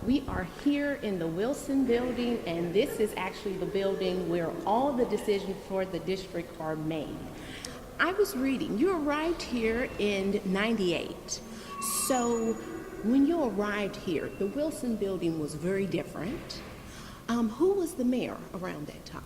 We are here in the Wilson building, and this is actually the building where all the decisions for the district are made. I was reading, you arrived here in '98. So when you arrived here, the Wilson building was very different. Who was the mayor around that time?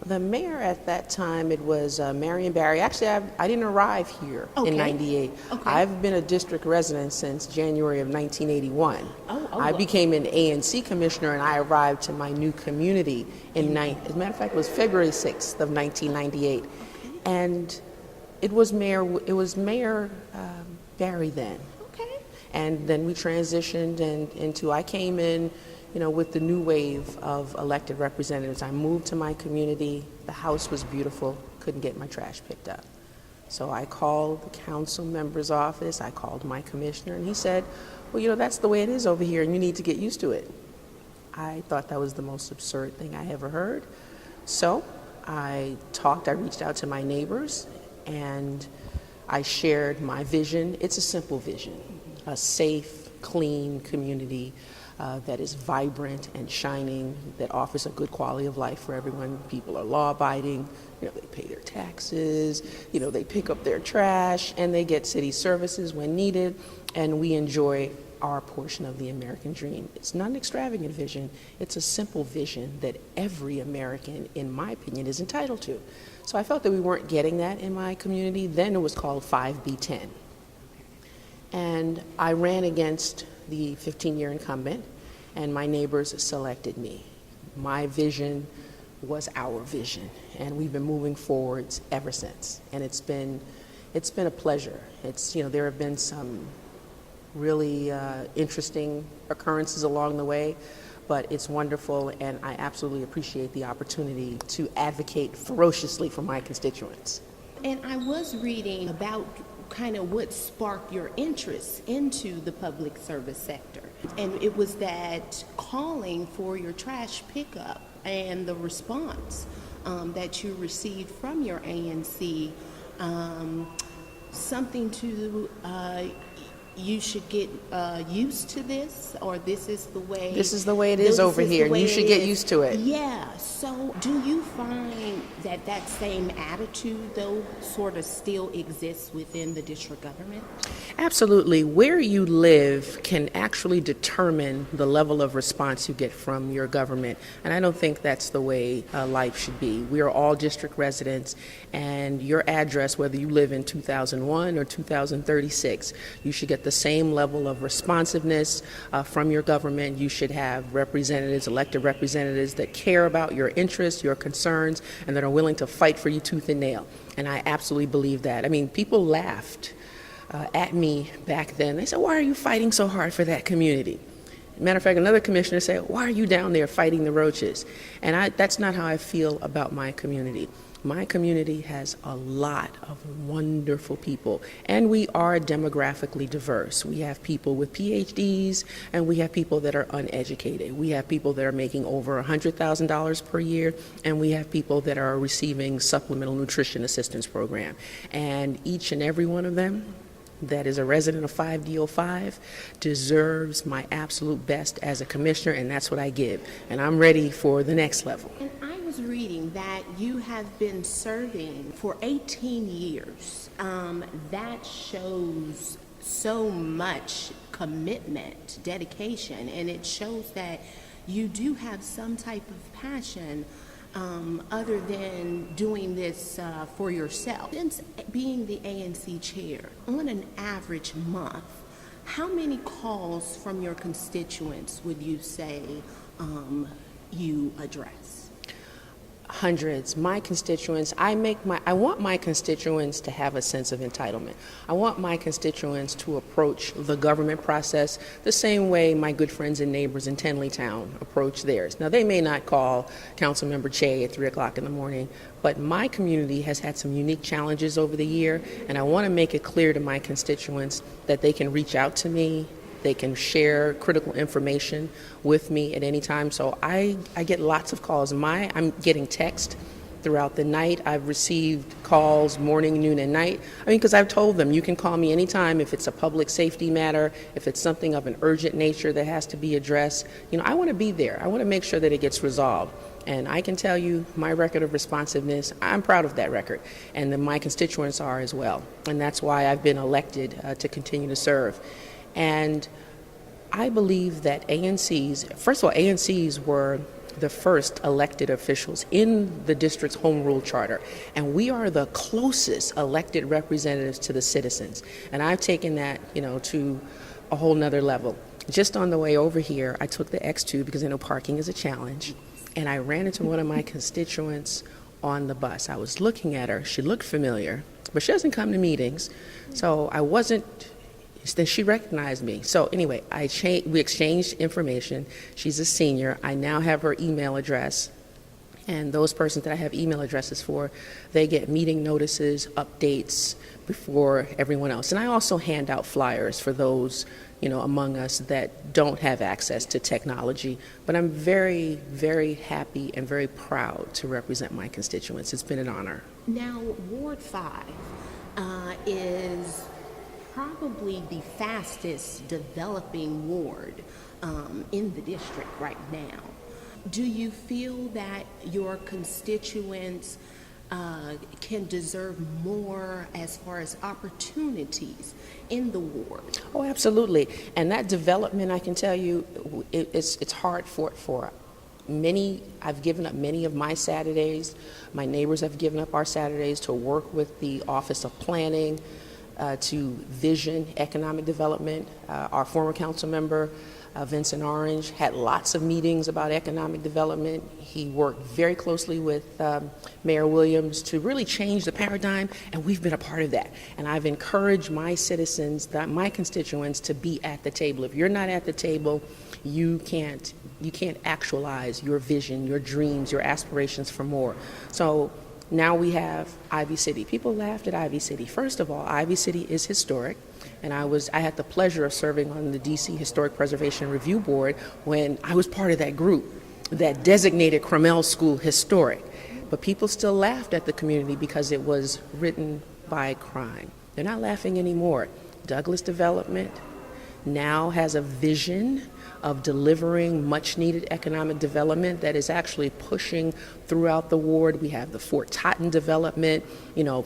The mayor at that time, it was Marion Barry. Actually, I didn't arrive here in '98. Okay. I've been a district resident since January of 1981. I Well. became an ANC commissioner, and I arrived to my new community as a matter of fact, it was February 6th of 1998. And it was Mayor Barry then. Okay. And then we transitioned into, I came in, with the new wave of elected representatives. I moved to my community. The house was beautiful. Couldn't get my trash picked up. So I called the council member's office. I called my commissioner, and he said, well, that's the way it is over here, and you need to get used to it. I thought that was the most absurd thing I ever heard. So I reached out to my neighbors, and I shared my vision. It's a simple vision, a safe, clean community that is vibrant and shining, that offers a good quality of life for everyone. People are law-abiding, they pay their taxes, they pick up their trash, and they get city services when needed, and we enjoy our portion of the American dream. It's not an extravagant vision, it's a simple vision that every American, in my opinion, is entitled to. So I felt that we weren't getting that in my community. Then it was called 5B10. And I ran against the 15-year incumbent, and my neighbors selected me. My vision was our vision, and we've been moving forwards ever since. And it's been a pleasure. There have been some really interesting occurrences along the way, but it's wonderful, and I absolutely appreciate the opportunity to advocate ferociously for my constituents. And I was reading about kind of what sparked your interest into the public service sector. And it was that calling for your trash pickup and the response that you received from your ANC, something to you should get used to this, or this is the way it is over here, and you should get used to it. Yeah. So do you find that same attitude, though, sort of still exists within the district government? Absolutely. Where you live can actually determine the level of response you get from your government, and I don't think that's the way life should be. We are all district residents, and your address, whether you live in 2001 or 2036, you should get the same level of responsiveness from your government. You should have representatives, elected representatives, that care about your interests, your concerns, and that are willing to fight for you tooth and nail. And I absolutely believe that. I mean, people laughed at me back then. They said, why are you fighting so hard for that community? Matter of fact, another commissioner said, why are you down there fighting the roaches? And that's not how I feel about my community. My community has a lot of wonderful people, and we are demographically diverse. We have people with PhDs, and we have people that are uneducated. We have people that are making over $100,000 per year, and we have people that are receiving supplemental nutrition assistance program. And each and every one of them that is a resident of 5D05 deserves my absolute best as a commissioner, and that's what I give. And I'm ready for the next level. And I was reading that you have been serving for 18 years. That shows so much commitment, dedication, and it shows that you do have some type of passion other than doing this for yourself. Since being the ANC chair, on an average month, how many calls from your constituents would you say you address? Hundreds. My constituents, I want my constituents to have a sense of entitlement. I want my constituents to approach the government process the same way my good friends and neighbors in Tenleytown approach theirs. Now, they may not call Councilmember Che at 3 o'clock in the morning, but my community has had some unique challenges over the year, and I want to make it clear to my constituents that they can reach out to me. They can share critical information with me at any time. So I get lots of calls. I'm getting text throughout the night. I've received calls morning, noon, and night. I mean, because I've told them, you can call me anytime if it's a public safety matter, if it's something of an urgent nature that has to be addressed. I want to be there. I want to make sure that it gets resolved. And I can tell you my record of responsiveness, I'm proud of that record, and then my constituents are as well. And that's why I've been elected to continue to serve. And I believe that ANCs, first of all, ANCs were the first elected officials in the district's home rule charter, and we are the closest elected representatives to the citizens. And I've taken that, to a whole nother level. Just on the way over here, I took the X2 because I know parking is a challenge, and I ran into one of my constituents on the bus. I was looking at her. She looked familiar, but she doesn't come to meetings, so I wasn't. Then she recognized me. So anyway, we exchanged information. She's a senior. I now have her email address. And those persons that I have email addresses for, they get meeting notices, updates before everyone else. And I also hand out flyers for those, among us that don't have access to technology. But I'm very, very happy and very proud to represent my constituents. It's been an honor. Now, Ward 5 is probably the fastest developing ward in the district right now. Do you feel that your constituents can deserve more as far as opportunities in the ward? Oh, absolutely. And that development, I can tell you, it's hard for many. I've given up many of my Saturdays. My neighbors have given up our Saturdays to work with the Office of Planning, to vision economic development. Our former council member, Vincent Orange, had lots of meetings about economic development. He worked very closely with Mayor Williams to really change the paradigm, and we've been a part of that. And I've encouraged my citizens, my constituents, to be at the table. If you're not at the table, you can't actualize your vision, your dreams, your aspirations for more. So now we have Ivy City. People laughed at Ivy City. First of all, Ivy City is historic, and I had the pleasure of serving on the DC Historic Preservation Review Board when I was part of that group that designated Crummell School historic. But people still laughed at the community because it was written by crime. They're not laughing anymore. Douglas Development now has a vision of delivering much needed economic development that is actually pushing throughout the ward. We have the Fort Totten development,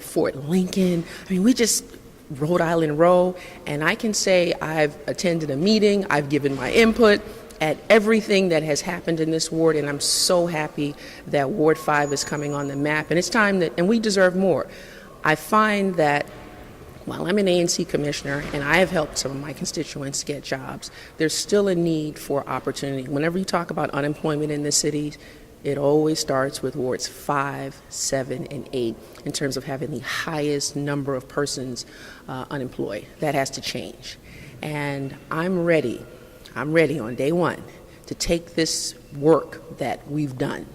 Fort Lincoln. I mean, we just, Rhode Island Row, and I can say I've attended a meeting, I've given my input at everything that has happened in this ward, and I'm so happy that Ward 5 is coming on the map, and it's time and we deserve more. I find that while I'm an ANC commissioner and I have helped some of my constituents get jobs, there's still a need for opportunity. Whenever you talk about unemployment in the city, it always starts with wards 5, 7, and 8 in terms of having the highest number of persons unemployed. That has to change. And I'm ready on day one to take this work that we've done,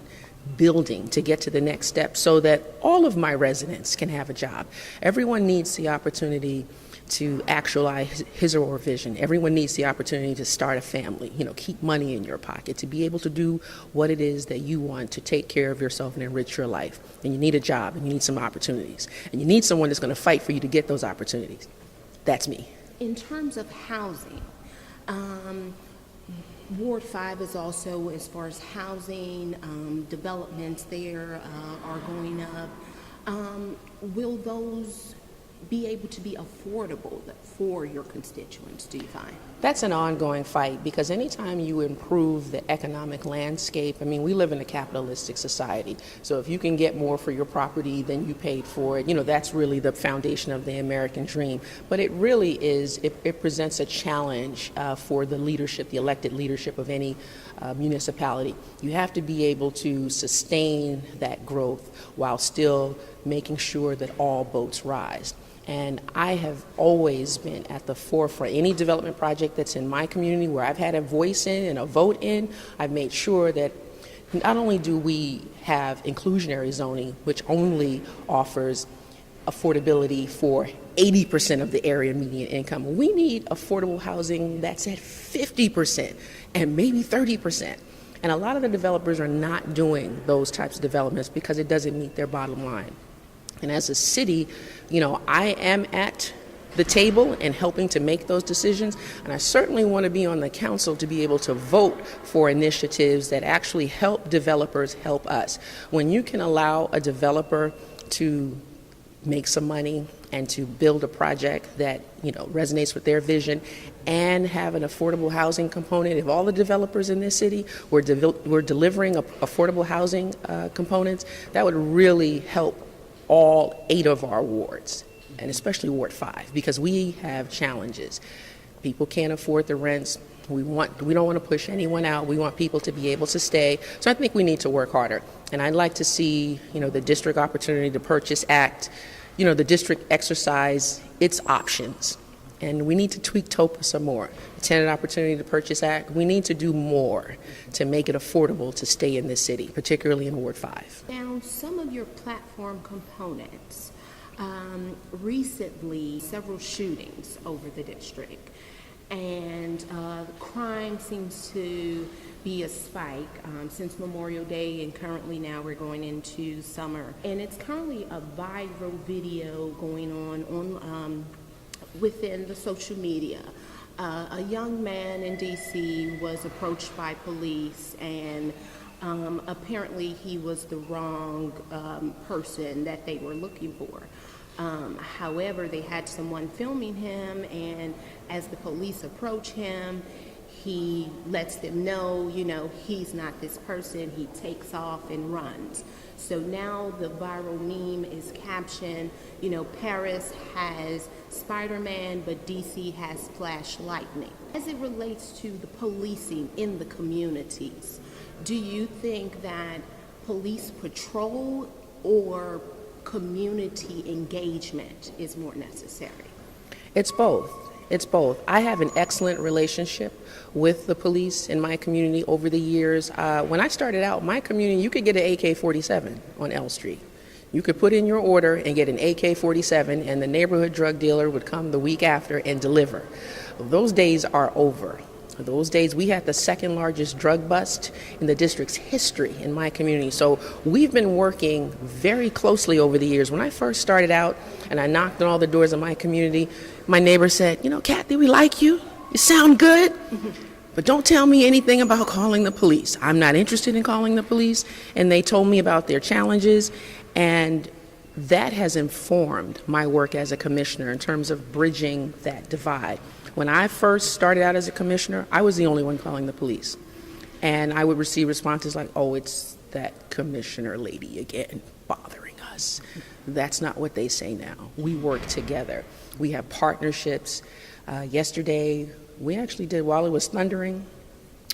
building to get to the next step so that all of my residents can have a job. Everyone needs the opportunity to actualize his or her vision. Everyone needs the opportunity to start a family, keep money in your pocket, to be able to do what it is that you want to take care of yourself and enrich your life. And you need a job, and you need some opportunities. And you need someone that's going to fight for you to get those opportunities. That's me. In terms of housing, Ward 5 is also, as far as housing, developments there are going up. Will those be able to be affordable for your constituents, do you find? That's an ongoing fight, because anytime you improve the economic landscape, I mean, we live in a capitalistic society, so if you can get more for your property than you paid for it, that's really the foundation of the American dream. But it really is, it presents a challenge for the leadership, the elected leadership of any municipality. You have to be able to sustain that growth while still making sure that all boats rise. And I have always been at the forefront. Any development project that's in my community where I've had a voice in and a vote in, I've made sure that not only do we have inclusionary zoning, which only offers affordability for 80% of the area median income, we need affordable housing that's at 50% and maybe 30%. And a lot of the developers are not doing those types of developments because it doesn't meet their bottom line. And as a city, I am at the table and helping to make those decisions, and I certainly want to be on the council to be able to vote for initiatives that actually help developers help us. When you can allow a developer to make some money and to build a project that resonates with their vision and have an affordable housing component, if all the developers in this city were delivering affordable housing components, that would really help all 8 of our wards, and especially Ward 5, because we have challenges. People can't afford the rents. We don't want to push anyone out. We want people to be able to stay. So I think we need to work harder. And I'd like to see, the District Opportunity to Purchase Act, the district exercise its options. And we need to tweak TOPA some more. The Tenant Opportunity to Purchase Act, we need to do more to make it affordable to stay in this city, particularly in Ward 5. Now, some of your platform components, recently several shootings over the district, and crime seems to be a spike since Memorial Day, and currently now we're going into summer. And it's currently a viral video going on within the social media. A young man in D.C. was approached by police, and apparently he was the wrong person that they were looking for. However, they had someone filming him, and as the police approach him, he lets them know, he's not this person. He takes off and runs. So now the viral meme is captioned, Paris has Spider-Man, but DC has Flash Lightning. As it relates to the policing in the communities, do you think that police patrol or community engagement is more necessary? It's both. It's both. I have an excellent relationship with the police in my community over the years. When I started out, my community, you could get an AK-47 on L Street. You could put in your order and get an AK-47, and the neighborhood drug dealer would come the week after and deliver. Those days are over. Those days, we had the second largest drug bust in the district's history in my community. So we've been working very closely over the years. When I first started out and I knocked on all the doors of my community, my neighbor said, Kathy, we like you. You sound good, but don't tell me anything about calling the police. I'm not interested in calling the police. And they told me about their challenges, and that has informed my work as a commissioner in terms of bridging that divide. When I first started out as a commissioner, I was the only one calling the police. And I would receive responses like, oh, it's that commissioner lady again bothering us. That's not what they say now. We work together. We have partnerships. Yesterday, we actually did, while it was thundering,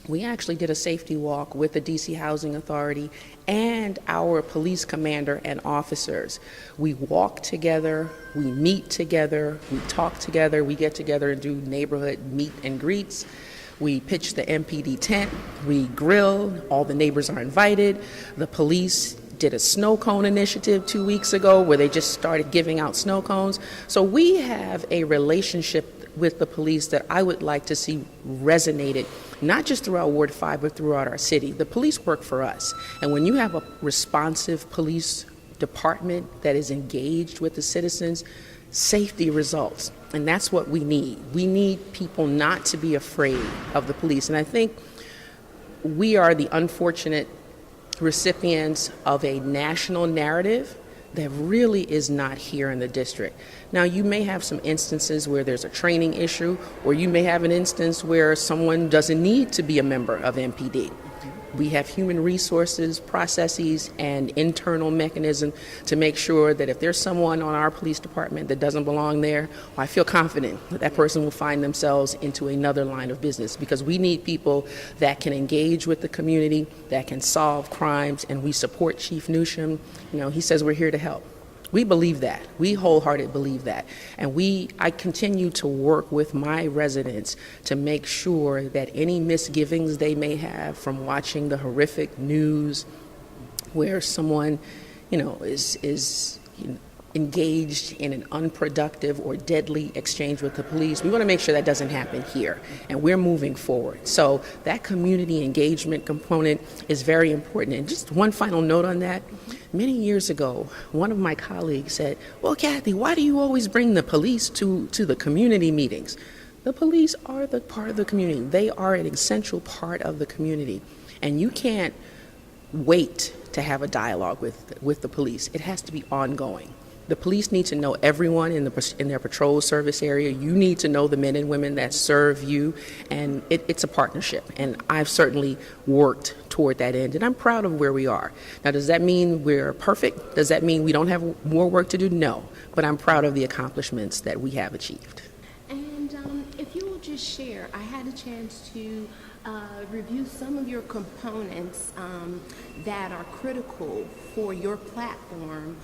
we actually did a safety walk with the DC Housing Authority and our police commander and officers. We walk together, we meet together, we talk together, we get together and do neighborhood meet and greets. We pitch the MPD tent, we grill, all the neighbors are invited. The police did a snow cone initiative 2 weeks ago where they just started giving out snow cones. So we have a relationship with the police that I would like to see resonated, not just throughout Ward 5, but throughout our city. The police work for us. And when you have a responsive police department that is engaged with the citizens, safety results. And that's what we need. We need people not to be afraid of the police. And I think we are the unfortunate recipients of a national narrative that really is not here in the district. Now, you may have some instances where there's a training issue, or you may have an instance where someone doesn't need to be a member of MPD. We have human resources, processes, and internal mechanism to make sure that if there's someone on our police department that doesn't belong there, I feel confident that that person will find themselves into another line of business, because we need people that can engage with the community, that can solve crimes, and we support Chief Newsham. He says we're here to help. We believe that. We wholeheartedly believe that. And I continue to work with my residents to make sure that any misgivings they may have from watching the horrific news where someone, is engaged in an unproductive or deadly exchange with the police. We want to make sure that doesn't happen here, and we're moving forward. So that community engagement component is very important. And just one final note on that. Many years ago, one of my colleagues said, well, Kathy, why do you always bring the police to the community meetings? The police are the part of the community. They are an essential part of the community. And you can't wait to have a dialogue with the police. It has to be ongoing. The police need to know everyone in their patrol service area. You need to know the men and women that serve you, and it's a partnership. And I've certainly worked toward that end, and I'm proud of where we are. Now, does that mean we're perfect? Does that mean we don't have more work to do? No, but I'm proud of the accomplishments that we have achieved. And if you will just share, I had a chance to review some of your components that are critical for your platform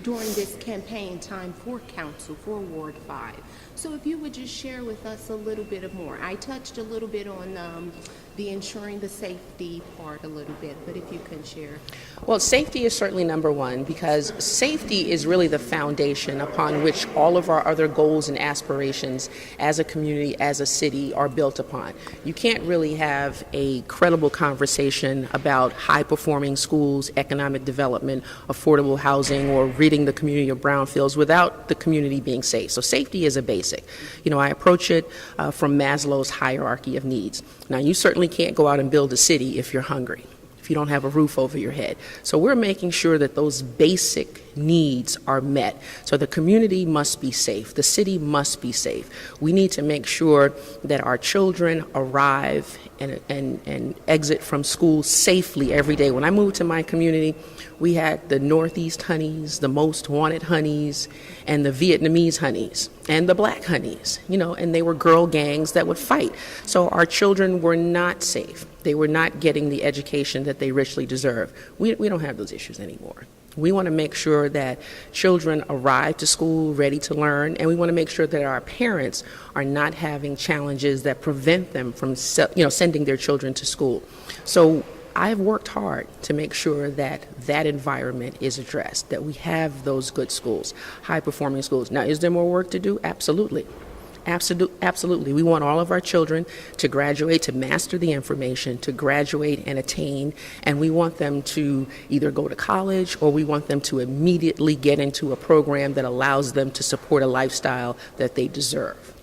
during this campaign time for council for Ward 5. So if you would just share with us a little bit more. I touched a little bit on the ensuring the safety part a little bit, but if you can share. Well, safety is certainly number one, because safety is really the foundation upon which all of our other goals and aspirations as a community, as a city, are built upon. You can't really have a credible conversation about high-performing schools, economic development, affordable housing, or ridding the community of brownfields without the community being safe. So safety is a basic. You know, I approach it from Maslow's hierarchy of needs. Now, you certainly can't go out and build a city if you're hungry, if you don't have a roof over your head. So we're making sure that those basic needs are met. So the community must be safe. The city must be safe. We need to make sure that our children arrive and exit from school safely every day. When I moved to my community, we had the Northeast Honeys, the Most Wanted Honeys, and the Vietnamese Honeys, and the Black Honeys, you know, and they were girl gangs that would fight. So our children were not safe. They were not getting the education that they richly deserve. We don't have those issues anymore. We want to make sure that children arrive to school ready to learn, and we want to make sure that our parents are not having challenges that prevent them from sending their children to school. So I've worked hard to make sure that that environment is addressed, that we have those good schools, high-performing schools. Now, is there more work to do? Absolutely. Absolutely. We want all of our children to graduate, to master the information, to graduate and attain, and we want them to either go to college, or we want them to immediately get into a program that allows them to support a lifestyle that they deserve,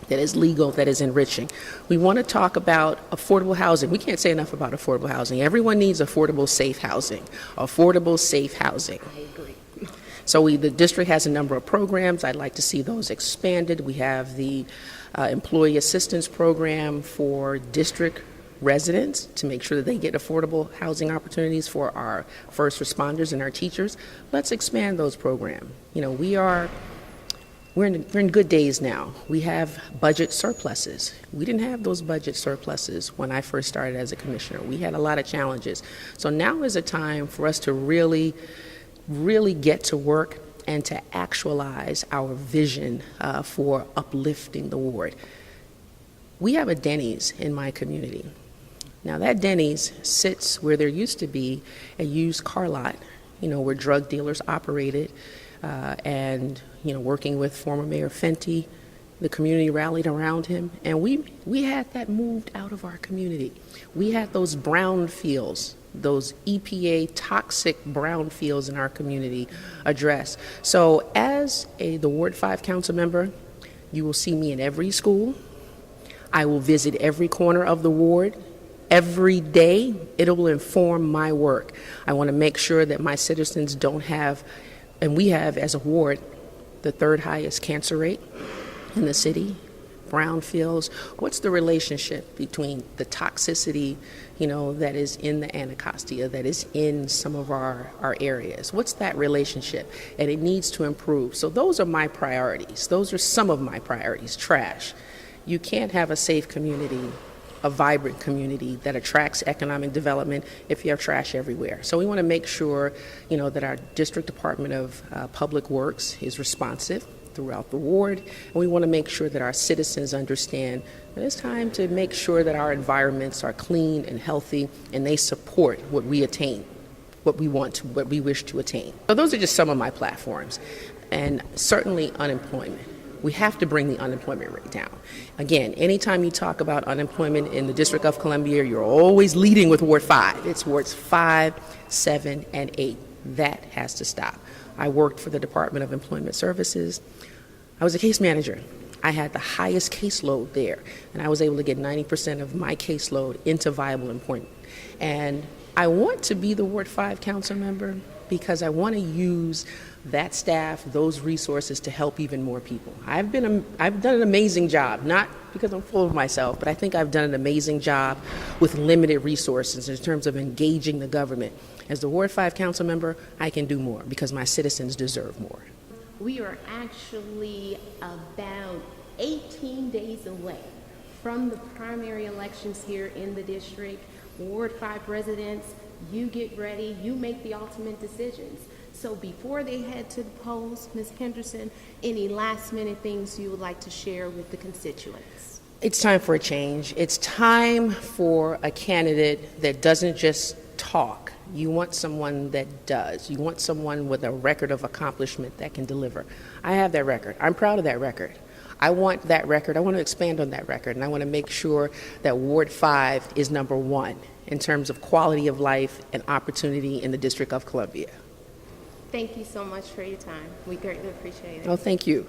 that is legal, that is enriching. We want to talk about affordable housing. We can't say enough about affordable housing. Everyone needs affordable, safe housing. Affordable, safe housing. I agree. So the district has a number of programs. I'd like to see those expanded. We have the employee assistance program for district residents to make sure that they get affordable housing opportunities for our first responders and our teachers. Let's expand those programs. You know, we're in good days now. We have budget surpluses. We didn't have those budget surpluses when I first started as a commissioner. We had a lot of challenges. So now is a time for us to really get to work and to actualize our vision for uplifting the ward. We have a Denny's in my community. Now that Denny's sits where there used to be a used car lot, you know, where drug dealers operated, and, you know, working with former Mayor Fenty, the community rallied around him, and we had that moved out of our community. We had those brownfields, those EPA toxic brownfields in our community addressed. So as the Ward 5 council member, you will see me in every school. I will visit every corner of the ward. Every day, it will inform my work. I want to make sure that my citizens don't have, and we have as a ward, the third highest cancer rate in the city. Brownfields, what's the relationship between the toxicity, you know, that is in the Anacostia, that is in some of our areas? What's that relationship? And it needs to improve. So those are my priorities. Those are some of my priorities. Trash. You can't have a safe community, a vibrant community that attracts economic development if you have trash everywhere. So we want to make sure, you know, that our District Department of Public Works is responsive throughout the ward, and we want to make sure that our citizens understand that it's time to make sure that our environments are clean and healthy, and they support what we attain what we wish to attain. So those are just some of my platforms. And certainly unemployment. We have to bring the unemployment rate down. Again, anytime you talk about unemployment in the District of Columbia, you're always leading with Ward 5. It's Wards 5, 7, and 8. That has to stop. I worked for the Department of Employment Services. I was a case manager. I had the highest caseload there, and I was able to get 90% of my caseload into viable employment. And I want to be the Ward 5 council member because I want to use that staff, those resources to help even more people. I've done an amazing job, not because I'm full of myself, but I think I've done an amazing job with limited resources in terms of engaging the government. As the Ward 5 council member, I can do more because my citizens deserve more. We are actually about 18 days away from the primary elections here in the district. Ward 5 residents, you get ready, you make the ultimate decisions. So before they head to the polls, Ms. Henderson, any last minute things you would like to share with the constituents? It's time for a change. It's time for a candidate that doesn't just talk. You want someone that does. You want someone with a record of accomplishment that can deliver. I have that record. I'm proud of that record. I want that record. I want to expand on that record, and I want to make sure that Ward 5 is number 1 in terms of quality of life and opportunity in the District of Columbia. Thank you so much for your time. We greatly appreciate it. Oh, thank you.